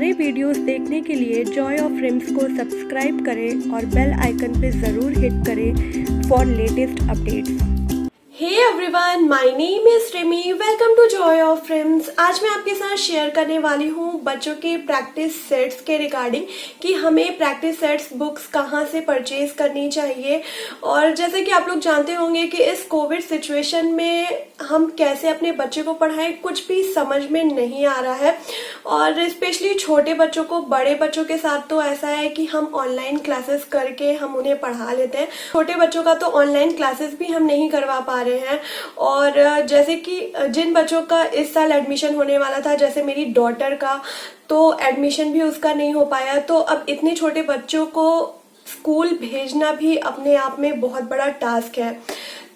सारे वीडियोस देखने के लिए जॉय ऑफ रिम्स को सब्सक्राइब करें और बेल आइकन पे ज़रूर हिट करें for latest updates. Hey everyone, my name is Remy. Welcome to Joy of Rims. आज मैं आपके साथ शेयर करने वाली हूँ बच्चों के प्रैक्टिस सेट्स के रिगार्डिंग कि हमें प्रैक्टिस सेट्स बुक्स कहाँ से परचेज करनी चाहिए। और जैसे कि आप लोग जानते होंगे कि इस कोविड सिचुएशन में हम कैसे अपने बच्चे को पढ़ाएं, कुछ भी समझ में नहीं आ रहा है। और स्पेशली छोटे बच्चों को, बड़े बच्चों के साथ तो ऐसा है कि हम ऑनलाइन क्लासेस करके हम उन्हें पढ़ा लेते हैं। छोटे बच्चों का तो ऑनलाइन क्लासेस भी हम नहीं करवा पा रहे हैं। और जैसे कि जिन बच्चों का इस साल एडमिशन होने वाला था, जैसे मेरी डॉटर का, तो एडमिशन भी उसका नहीं हो पाया। तो अब इतने छोटे बच्चों को स्कूल भेजना भी अपने आप में बहुत बड़ा टास्क है।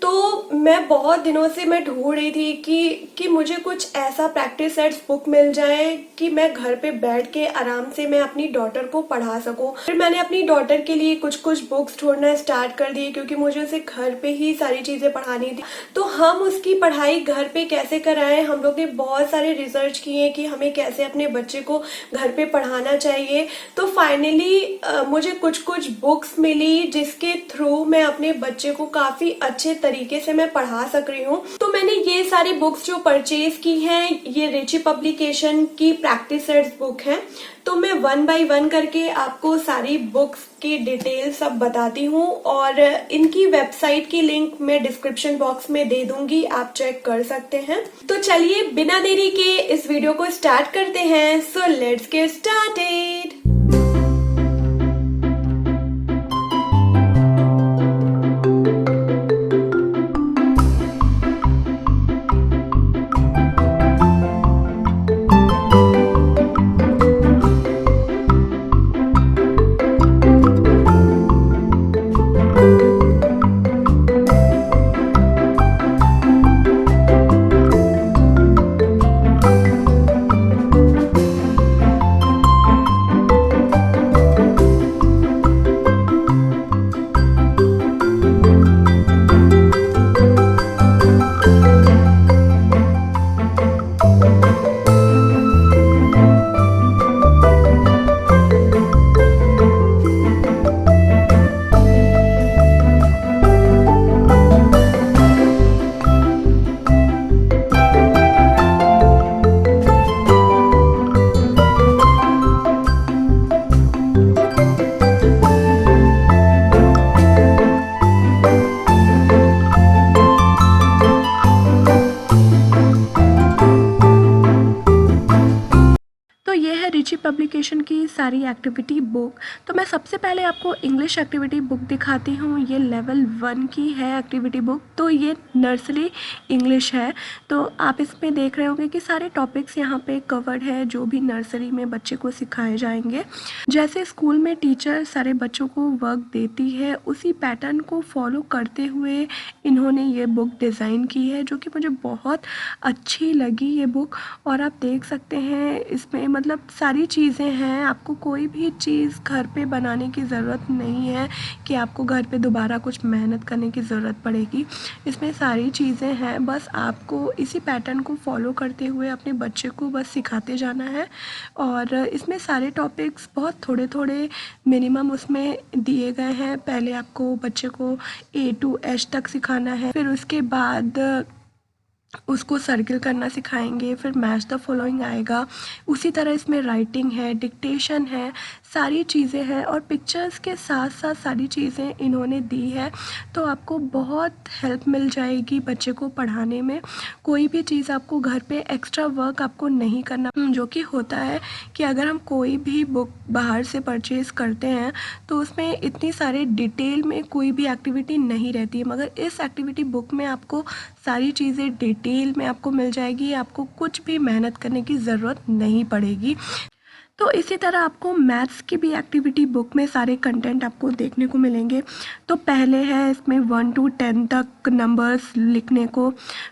तो मैं बहुत दिनों से मैं ढूंढ रही थी कि मुझे कुछ ऐसा प्रैक्टिस सेट्स बुक मिल जाए कि मैं घर पे बैठ के आराम से मैं अपनी डॉटर को पढ़ा सकूं। फिर मैंने अपनी डॉटर के लिए कुछ बुक्स ढूंढना स्टार्ट कर दिए, क्योंकि मुझे उसे घर पे ही सारी चीजें पढ़ानी थी। तो हम उसकी पढ़ाई घर पे कैसे कराएं, हम लोग ने बहुत सारे रिसर्च किए कि हमें कैसे अपने बच्चे को घर पे पढ़ाना चाहिए। तो फाइनली मुझे कुछ बुक्स मिली जिसके थ्रू मैं अपने बच्चे को काफी अच्छे तरीके से मैं पढ़ा सक रही हूँ। तो मैंने ये सारी बुक्स जो परचेज की हैं, ये रिची पब्लिकेशन की प्रैक्टिस सेट्स बुक है। तो मैं 1 बाय 1 करके आपको सारी बुक्स की डिटेल सब बताती हूँ, और इनकी वेबसाइट की लिंक मैं डिस्क्रिप्शन बॉक्स में दे दूंगी, आप चेक कर सकते हैं। तो चलिए बिना देरी के इस वीडियो को स्टार्ट करते हैं। So let's get started. Richie publication की सारी एक्टिविटी बुक। तो मैं सबसे पहले आपको इंग्लिश एक्टिविटी बुक दिखाती हूँ। ये लेवल 1 की है एक्टिविटी बुक। तो ये नर्सरी इंग्लिश है। तो आप इसमें देख रहे होंगे कि सारे टॉपिक्स यहाँ पे कवर्ड है जो भी नर्सरी में बच्चे को सिखाए जाएंगे। जैसे स्कूल में टीचर सारे बच्चों को वर्क देती है, उसी पैटर्न को फॉलो करते हुए इन्होंने ये बुक डिज़ाइन की है, जो कि मुझे बहुत अच्छी लगी ये बुक। और आप देख सकते हैं इसमें मतलब सारी चीज़ें हैं। आपको कोई भी चीज़ घर पे बनाने की ज़रूरत नहीं है कि आपको घर पे दोबारा कुछ मेहनत करने की ज़रूरत पड़ेगी। इसमें सारी चीज़ें हैं, बस आपको इसी पैटर्न को फॉलो करते हुए अपने बच्चे को बस सिखाते जाना है। और इसमें सारे टॉपिक्स बहुत थोड़े थोड़े मिनिमम उसमें दिए गए हैं। पहले आपको बच्चे को A to H तक सिखाना है, फिर उसके बाद उसको सर्किल करना सिखाएंगे, फिर मैच द फॉलोइंग आएगा। उसी तरह इसमें राइटिंग है, डिक्टेशन है, सारी चीज़ें हैं, और पिक्चर्स के साथ साथ सारी चीज़ें इन्होंने दी है। तो आपको बहुत हेल्प मिल जाएगी बच्चे को पढ़ाने में। कोई भी चीज़ आपको घर पे एक्स्ट्रा वर्क आपको नहीं करना, जो कि होता है कि अगर हम कोई भी बुक बाहर से परचेज़ करते हैं तो उसमें इतनी सारे डिटेल में कोई भी एक्टिविटी नहीं रहती है। मगर इस एक्टिविटी बुक में आपको सारी चीज़ें डिटेल में आपको मिल जाएगी, आपको कुछ भी मेहनत करने की ज़रूरत नहीं पड़ेगी। तो इसी तरह आपको मैथ्स की भी एक्टिविटी बुक में सारे कंटेंट आपको देखने को मिलेंगे। तो पहले है इसमें 1 to 10 तक नंबर्स लिखने को,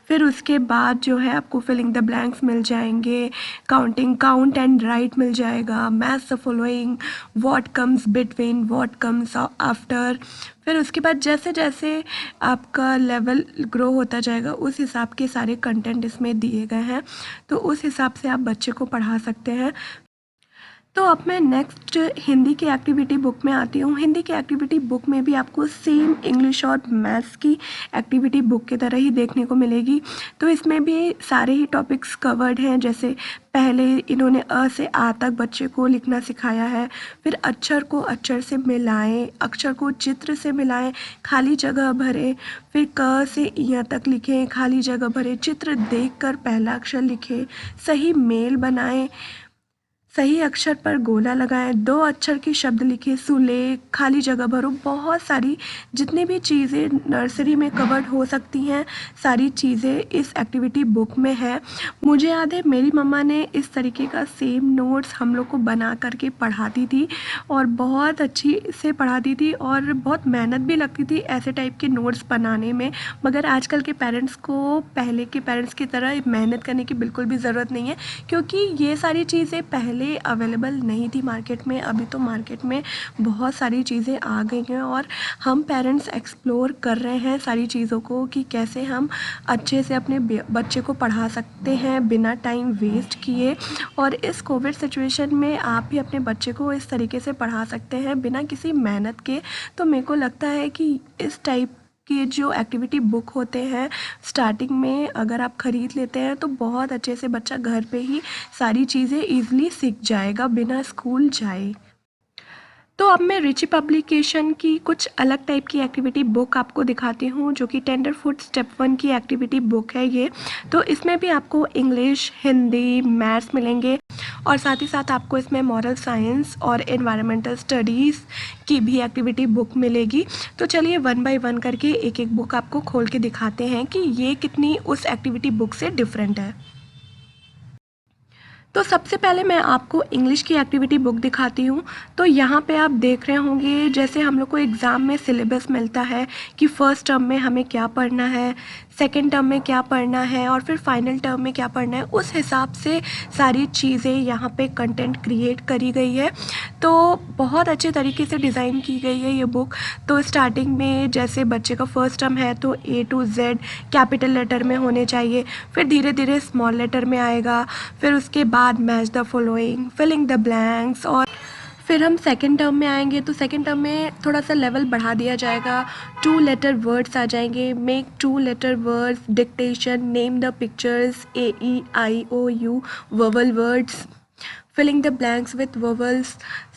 फिर उसके बाद जो है आपको फिलिंग द ब्लैंक्स मिल जाएंगे, काउंट एंड राइट मिल जाएगा, match the following, what comes between, what comes after. फिर उसके बाद जैसे जैसे आपका लेवल ग्रो होता जाएगा उस हिसाब के सारे कंटेंट इसमें दिए गए हैं। तो उस हिसाब से आप बच्चे को पढ़ा सकते हैं। तो अब मैं नेक्स्ट हिंदी की एक्टिविटी बुक में आती हूँ। हिंदी की एक्टिविटी बुक में भी आपको सेम इंग्लिश और मैथ्स की एक्टिविटी बुक की तरह ही देखने को मिलेगी। तो इसमें भी सारे ही टॉपिक्स कवर्ड हैं। जैसे पहले इन्होंने अ से आ तक बच्चे को लिखना सिखाया है, फिर अक्षर को अक्षर से मिलाएं, अक्षर को चित्र से मिलाएं, खाली जगह भरें, फिर क से इ तक लिखें, खाली जगह भरें, चित्र देखकर पहला अक्षर लिखें, सही मेल बनाएं, सही अक्षर पर गोला लगाएं, दो अक्षर के शब्द लिखें, सुलेख, खाली जगह भरो। बहुत सारी जितनी भी चीज़ें नर्सरी में कवर्ड हो सकती हैं, सारी चीज़ें इस एक्टिविटी बुक में है। मुझे याद है मेरी मम्मा ने इस तरीके का सेम नोट्स हम लोग को बना करके पढ़ाती थी और बहुत अच्छी से पढ़ाती थी और बहुत मेहनत भी लगती थी ऐसे टाइप के नोट्स बनाने में। मगर आजकल के पेरेंट्स को पहले के पेरेंट्स की तरह मेहनत करने की बिल्कुल भी ज़रूरत नहीं है, क्योंकि ये सारी चीज़ें पहले अवेलेबल नहीं थी मार्केट में। अभी तो मार्केट में बहुत सारी चीज़ें आ गई हैं और हम पेरेंट्स एक्सप्लोर कर रहे हैं सारी चीज़ों को कि कैसे हम अच्छे से अपने बच्चे को पढ़ा सकते हैं बिना टाइम वेस्ट किए। और इस कोविड सिचुएशन में आप भी अपने बच्चे को इस तरीके से पढ़ा सकते हैं बिना किसी मेहनत के। तो मेरे को लगता है कि इस टाइप के जो एक्टिविटी बुक होते हैं स्टार्टिंग में अगर आप ख़रीद लेते हैं तो बहुत अच्छे से बच्चा घर पे ही सारी चीज़ें ईज़िली सीख जाएगा बिना स्कूल जाए। तो अब मैं रिची पब्लिकेशन की कुछ अलग टाइप की एक्टिविटी बुक आपको दिखाती हूँ, जो कि टेंडरफुट स्टेप 1 की एक्टिविटी बुक है ये। तो इसमें भी आपको इंग्लिश, हिंदी, मैथ्स मिलेंगे और साथ ही साथ आपको इसमें मॉरल साइंस और एनवायरमेंटल स्टडीज़ की भी एक्टिविटी बुक मिलेगी। तो चलिए 1 बाय 1 करके एक एक बुक आपको खोल के दिखाते हैं कि ये कितनी उस एक्टिविटी बुक से डिफरेंट है। तो सबसे पहले मैं आपको इंग्लिश की एक्टिविटी बुक दिखाती हूँ। तो यहाँ पे आप देख रहे होंगे जैसे हम लोग को एग्ज़ाम में सिलेबस मिलता है कि फ़र्स्ट टर्म में हमें क्या पढ़ना है, सेकेंड टर्म में क्या पढ़ना है और फिर फाइनल टर्म में क्या पढ़ना है, उस हिसाब से सारी चीज़ें यहाँ पे कंटेंट क्रिएट करी गई है। तो बहुत अच्छे तरीके से डिज़ाइन की गई है ये बुक। तो स्टार्टिंग में जैसे बच्चे का फर्स्ट टर्म है तो A to Z capital letter में होने चाहिए, फिर धीरे धीरे स्मॉल लेटर में आएगा, फिर उसके बाद match the following, filling the blanks. और फिर हम सेकेंड टर्म में आएंगे तो सेकेंड टर्म में थोड़ा सा लेवल बढ़ा दिया जाएगा, 2 लेटर वर्ड्स आ जाएंगे, make 2 letter words, dictation, name the pictures, AEIOU, vowel words, filling the blanks with vowels,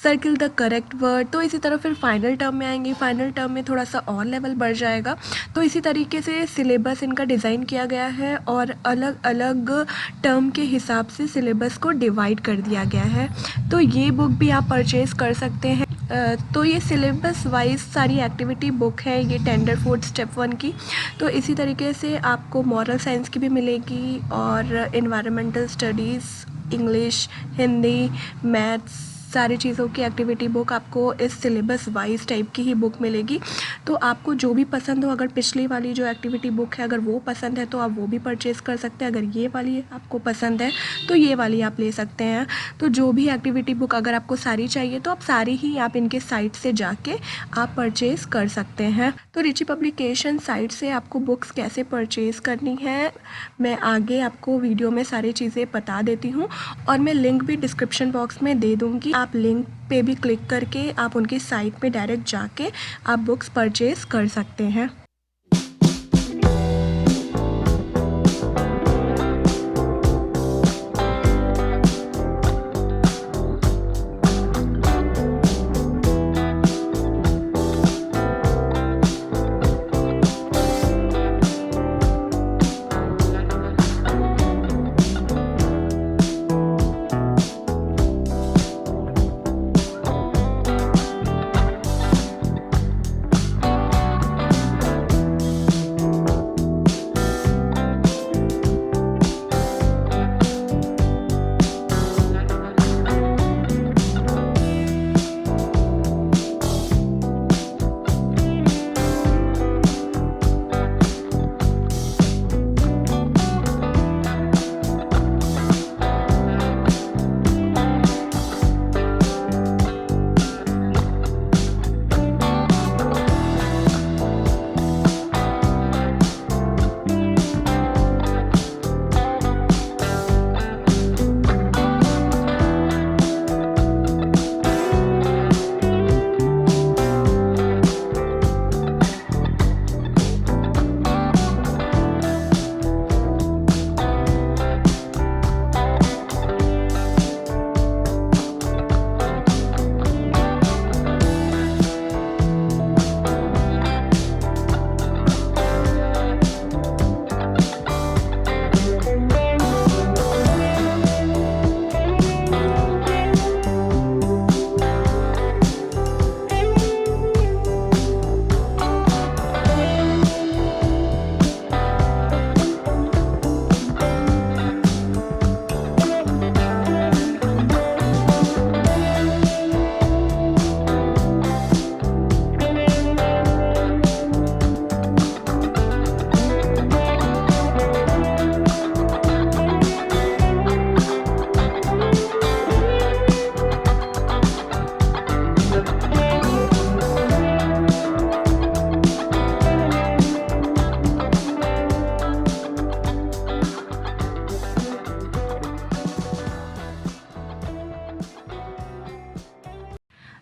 circle the correct word. तो इसी तरह फिर फाइनल टर्म में आएंगे, फाइनल टर्म में थोड़ा सा और लेवल बढ़ जाएगा। तो इसी तरीके से सिलेबस इनका डिज़ाइन किया गया है और अलग अलग टर्म के हिसाब से सिलेबस को डिवाइड कर दिया गया है। तो ये बुक भी आप परचेज़ कर सकते हैं। तो ये सिलेबस वाइज सारी एक्टिविटी बुक है ये टेंडरफुट स्टेप 1 की। तो इसी तरीके से आपको मॉरल साइंस की भी मिलेगी और environmental studies, English, Hindi, maths, सारी चीज़ों की एक्टिविटी बुक आपको इस सिलेबस वाइज टाइप की ही बुक मिलेगी। तो आपको जो भी पसंद हो, अगर पिछली वाली जो एक्टिविटी बुक है अगर वो पसंद है तो आप वो भी परचेज़ कर सकते हैं। अगर ये वाली आपको पसंद है तो ये वाली आप ले सकते हैं। तो जो भी एक्टिविटी बुक अगर आपको सारी चाहिए तो आप सारी ही आप इनके साइट से जाके आप परचेज़ कर सकते हैं। तो रिची पब्लिकेशन साइट से आपको बुक्स कैसे परचेज़ करनी है मैं आगे आपको वीडियो में सारी चीज़ें बता देती हूँ और मैं लिंक भी डिस्क्रिप्शन बॉक्स में दे दूँगी। आप लिंक पे भी क्लिक करके आप उनकी साइट पे डायरेक्ट जाके आप बुक्स परचेज़ कर सकते हैं।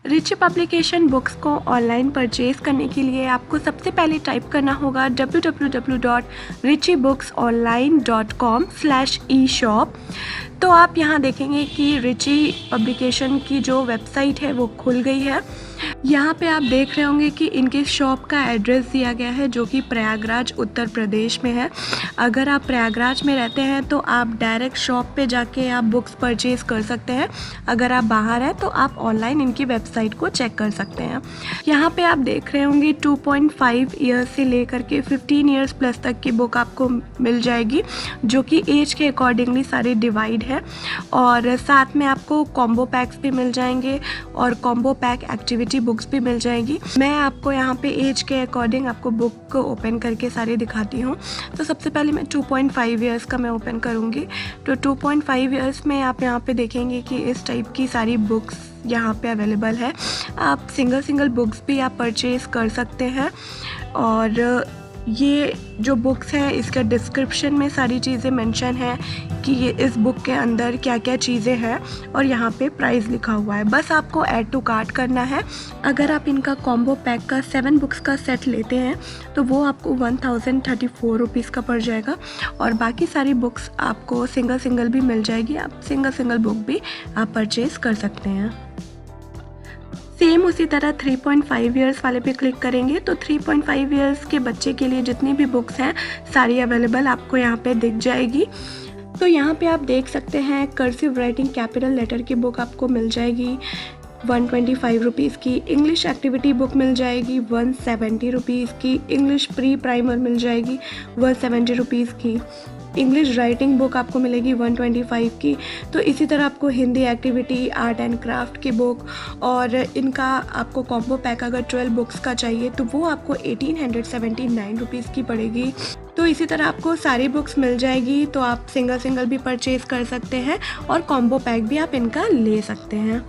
रिची पब्लिकेशन बुक्स को ऑनलाइन परचेज़ करने के लिए आपको सबसे पहले टाइप करना होगा www.richybooksonline.com/e-shop। तो आप यहाँ देखेंगे कि रिची पब्लिकेशन की जो वेबसाइट है वो खुल गई है। यहाँ पे आप देख रहे होंगे कि इनके शॉप का एड्रेस दिया गया है जो कि प्रयागराज उत्तर प्रदेश में है। अगर आप प्रयागराज में रहते हैं तो आप डायरेक्ट शॉप पे जाके आप बुक्स परचेज़ कर सकते हैं। अगर आप बाहर हैं तो आप ऑनलाइन इनकी वेबसाइट को चेक कर सकते हैं। यहाँ पे आप देख रहे होंगे 2.5 ईयर्स से लेकर के 15 ईयर्स प्लस तक की बुक आपको मिल जाएगी, जो कि एज के अकॉर्डिंगली सारे डिवाइड है। और साथ में आपको कॉम्बो पैक्स भी मिल जाएंगे और कॉम्बो पैक एक्टिविटी बुक्स भी मिल जाएगी। मैं आपको यहाँ पे एज के अकॉर्डिंग आपको बुक को ओपन करके सारे दिखाती हूँ। तो सबसे पहले मैं 2.5 ईयर्स का मैं ओपन करूँगी। तो 2.5 ईयर्स में आप यहाँ पे देखेंगे कि इस टाइप की सारी बुक्स यहाँ पे अवेलेबल है। आप सिंगल बुक्स भी आप परचेज़ कर सकते हैं। और ये जो बुक्स हैं इसका डिस्क्रिप्शन में सारी चीज़ें मेंशन है कि ये इस बुक के अंदर क्या क्या चीज़ें हैं और यहाँ पे प्राइस लिखा हुआ है। बस आपको ऐड टू कार्ट करना है। अगर आप इनका कॉम्बो पैक का 7 बुक्स का सेट लेते हैं तो वो आपको 1034 रुपीज़ का पड़ जाएगा और बाकी सारी बुक्स आपको सिंगल भी मिल जाएगी। आप सिंगल बुक भी आप परचेज़ कर सकते हैं। सेम उसी तरह 3.5 ईयर्स वाले पे क्लिक करेंगे तो 3.5 ईयर्स के बच्चे के लिए जितनी भी बुक्स हैं सारी अवेलेबल आपको यहाँ पे दिख जाएगी। तो यहाँ पे आप देख सकते हैं कर्सिव राइटिंग कैपिटल लेटर की बुक आपको मिल जाएगी 125 रुपीज़ की। इंग्लिश एक्टिविटी बुक मिल जाएगी 170 रुपीज़ की। इंग्लिश प्री प्राइमर मिल जाएगी 170 रुपीज़ की। इंग्लिश राइटिंग बुक आपको मिलेगी 125 की। तो इसी तरह आपको Hindi activity, art and craft की बुक और इनका आपको कॉम्बो पैक अगर 12 बुक्स का चाहिए तो वो आपको 1879 रुपीज़ की पड़ेगी। तो इसी तरह आपको सारी बुक्स मिल जाएगी। तो आप सिंगल भी परचेज़ कर सकते हैं और कॉम्बो पैक भी आप इनका ले सकते हैं।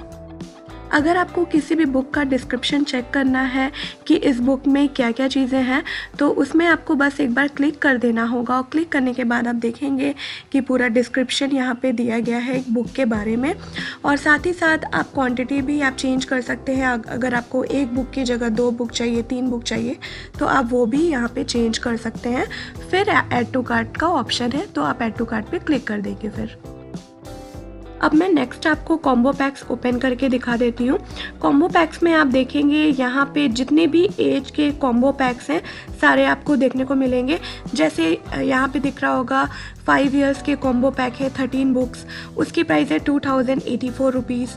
अगर आपको किसी भी बुक का डिस्क्रिप्शन चेक करना है कि इस बुक में क्या क्या चीज़ें हैं तो उसमें आपको बस एक बार क्लिक कर देना होगा और क्लिक करने के बाद आप देखेंगे कि पूरा डिस्क्रिप्शन यहाँ पे दिया गया है एक बुक के बारे में। और साथ ही साथ आप क्वांटिटी भी आप चेंज कर सकते हैं। अगर आपको एक बुक की जगह 2 बुक चाहिए, 3 बुक चाहिए तो आप वो भी यहाँ पर चेंज कर सकते हैं। फिर ऐड टू कार्ट का ऑप्शन है तो आप ऐड टू कार्ट पर क्लिक कर देंगे। फिर अब मैं नेक्स्ट आपको कॉम्बो पैक्स ओपन करके दिखा देती हूँ। कॉम्बो पैक्स में आप देखेंगे यहाँ पे जितने भी एज के कॉम्बो पैक्स हैं सारे आपको देखने को मिलेंगे। जैसे यहाँ पे दिख रहा होगा 5 ईयर्स के कॉम्बो पैक है 13 बुक्स, उसकी प्राइस है 2084 रुपीज़।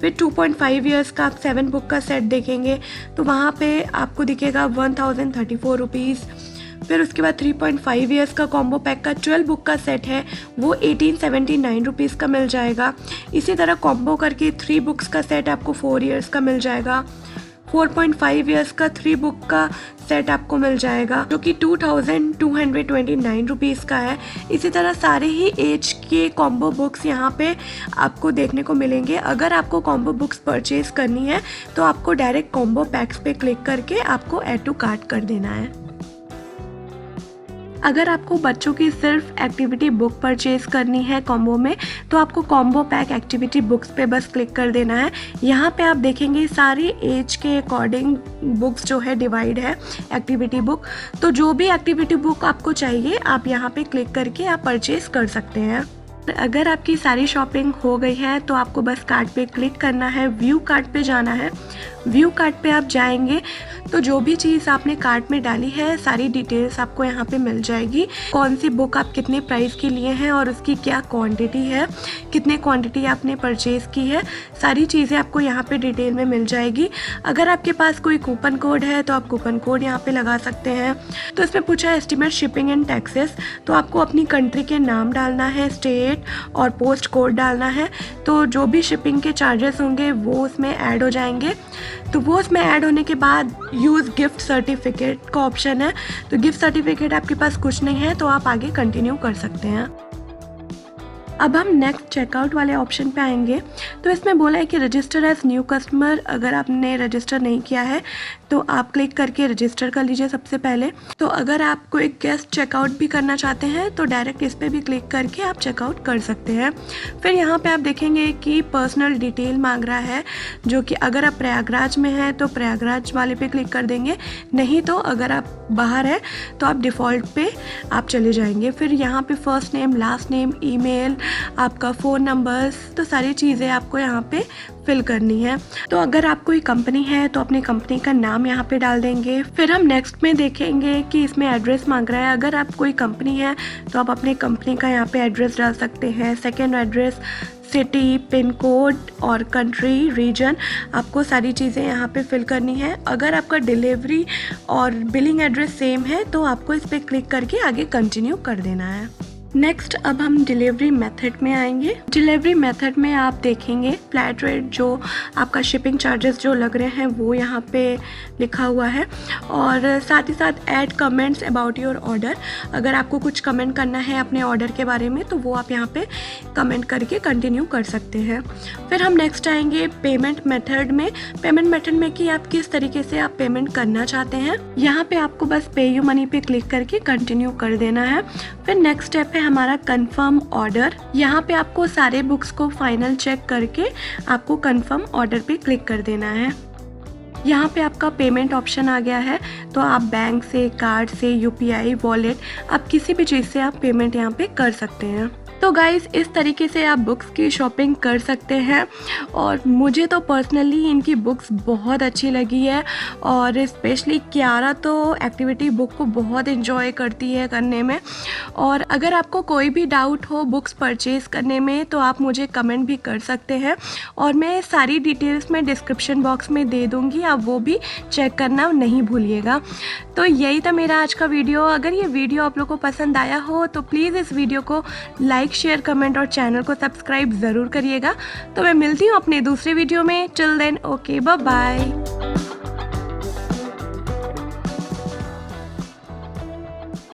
फिर 2.5 ईयर्स का आप 7 बुक का सेट देखेंगे तो वहाँ पे आपको दिखेगा 1034 रुपीज़। फिर उसके बाद 3.5 ईयर्स का कॉम्बो पैक का 12 बुक का सेट है वो 1879 रुपीज़ का मिल जाएगा। इसी तरह कॉम्बो करके 3 बुक्स का सेट आपको 4 ईयर्स का मिल जाएगा। 4.5 ईयर्स का 3 बुक का सेट आपको मिल जाएगा जो कि 2229 रुपीज़ का है। इसी तरह सारे ही एज के कॉम्बो बुक्स यहाँ पे आपको देखने को मिलेंगे। अगर आपको कॉम्बो बुक्स परचेज़ करनी है तो आपको डायरेक्ट कॉम्बो पैक्स पे क्लिक करके आपको ऐड टू कार्ट कर देना है। अगर आपको बच्चों की सिर्फ एक्टिविटी बुक परचेज़ करनी है कॉम्बो में तो आपको कॉम्बो पैक एक्टिविटी बुक्स पे बस क्लिक कर देना है। यहाँ पे आप देखेंगे सारी एज के अकॉर्डिंग बुक्स जो है डिवाइड है एक्टिविटी बुक। तो जो भी एक्टिविटी बुक आपको चाहिए आप यहाँ पे क्लिक करके आप परचेज़ कर सकते हैं। अगर आपकी सारी शॉपिंग हो गई है तो आपको बस कार्ट पे क्लिक करना है, व्यू कार्ट पे जाना है। व्यू कार्ट पे आप जाएंगे तो जो भी चीज़ आपने कार्ट में डाली है सारी डिटेल्स आपको यहाँ पे मिल जाएगी। कौन सी बुक आप कितने प्राइस की लिए हैं और उसकी क्या क्वांटिटी है, कितने क्वांटिटी आपने परचेज़ की है, सारी चीज़ें आपको यहाँ पे डिटेल में मिल जाएगी। अगर आपके पास कोई कूपन कोड है तो आप कूपन कोड यहाँ पे लगा सकते हैं। तो इसमें पूछा है एस्टिमेट शिपिंग एंड टैक्सेस, तो आपको अपनी कंट्री के नाम डालना है, स्टेट और पोस्ट कोड डालना है। तो जो भी शिपिंग के चार्जेस होंगे वो उसमें ऐड हो जाएंगे। तो वो उसमें ऐड होने के बाद यूज़ गिफ्ट सर्टिफिकेट का ऑप्शन है। तो गिफ्ट सर्टिफिकेट आपके पास कुछ नहीं है तो आप आगे कंटिन्यू कर सकते हैं। अब हम नेक्स्ट चेकआउट वाले ऑप्शन पे आएंगे। तो इसमें बोला है कि रजिस्टर एज न्यू कस्टमर। अगर आपने रजिस्टर नहीं किया है तो आप क्लिक करके रजिस्टर कर लीजिए सबसे पहले। तो अगर आप कोई गेस्ट चेकआउट भी करना चाहते हैं तो डायरेक्ट इस पर भी क्लिक करके आप चेकआउट कर सकते हैं। फिर यहाँ पे आप देखेंगे कि पर्सनल डिटेल मांग रहा है, जो कि अगर आप प्रयागराज में हैं तो प्रयागराज वाले पे क्लिक कर देंगे, नहीं तो अगर आप बाहर हैं तो आप डिफ़ॉल्ट पे आप चले जाएंगे। फिर यहाँ पे first name, last name, email, आपका फ़ोन नंबर्स, तो सारी चीज़ें आपको यहाँ पे फिल करनी है। तो अगर आप कोई कंपनी है तो अपनी कंपनी का नाम यहाँ पे डाल देंगे। फिर हम नेक्स्ट में देखेंगे कि इसमें एड्रेस मांग रहा है। अगर आप कोई कंपनी है तो आप अपनी कंपनी का यहाँ पे एड्रेस डाल सकते हैं। Second address, city, pin code और कंट्री, रीजन, आपको सारी चीज़ें यहाँ पे फिल करनी है। अगर आपका डिलीवरी और बिलिंग एड्रेस सेम है तो आपको इस पर क्लिक करके आगे कंटिन्यू कर देना है। नेक्स्ट अब हम डिलीवरी मेथड में आएंगे। डिलीवरी मेथड में आप देखेंगे फ्लैट रेट, जो आपका शिपिंग चार्जेस जो लग रहे हैं वो यहाँ पे लिखा हुआ है, और साथ ही साथ add comments about your order. अगर आपको कुछ कमेंट करना है अपने ऑर्डर के बारे में तो वो आप यहाँ पे कमेंट करके कंटिन्यू कर सकते हैं। फिर हम नेक्स्ट आएंगे पेमेंट मेथड में। पेमेंट मेथड में कि आप किस तरीके से आप पेमेंट करना चाहते हैं। यहाँ पे आपको बस पे यू मनी पे क्लिक करके कंटिन्यू कर देना है। फिर नेक्स्ट स्टेप है हमारा कंफर्म ऑर्डर। यहाँ पे आपको सारे बुक्स को फाइनल चेक करके आपको कंफर्म ऑर्डर पे क्लिक कर देना है। यहाँ पे आपका पेमेंट ऑप्शन आ गया है, तो आप बैंक से, कार्ड से, यूपीआई, वॉलेट, आप किसी भी चीज़ से आप पेमेंट यहाँ पे कर सकते हैं। तो गाइज़ इस तरीके से आप बुक्स की शॉपिंग कर सकते हैं, और मुझे तो पर्सनली इनकी बुक्स बहुत अच्छी लगी है, और स्पेशली कियारा तो एक्टिविटी बुक को बहुत एंजॉय करती है करने में। और अगर आपको कोई भी डाउट हो बुक्स परचेज़ करने में तो आप मुझे कमेंट भी कर सकते हैं, और मैं सारी डिटेल्स में डिस्क्रिप्शन बॉक्स में दे दूँगी, आप वो भी चेक करना नहीं भूलिएगा। तो यही था मेरा आज का वीडियो। अगर ये वीडियो आप लोगों को पसंद आया हो तो प्लीज़ इस वीडियो को लाइक, शेयर, कमेंट और चैनल को सब्सक्राइब ज़रूर करिएगा। तो मैं मिलती हूँ अपने दूसरे वीडियो में। Till then, okay, bye bye.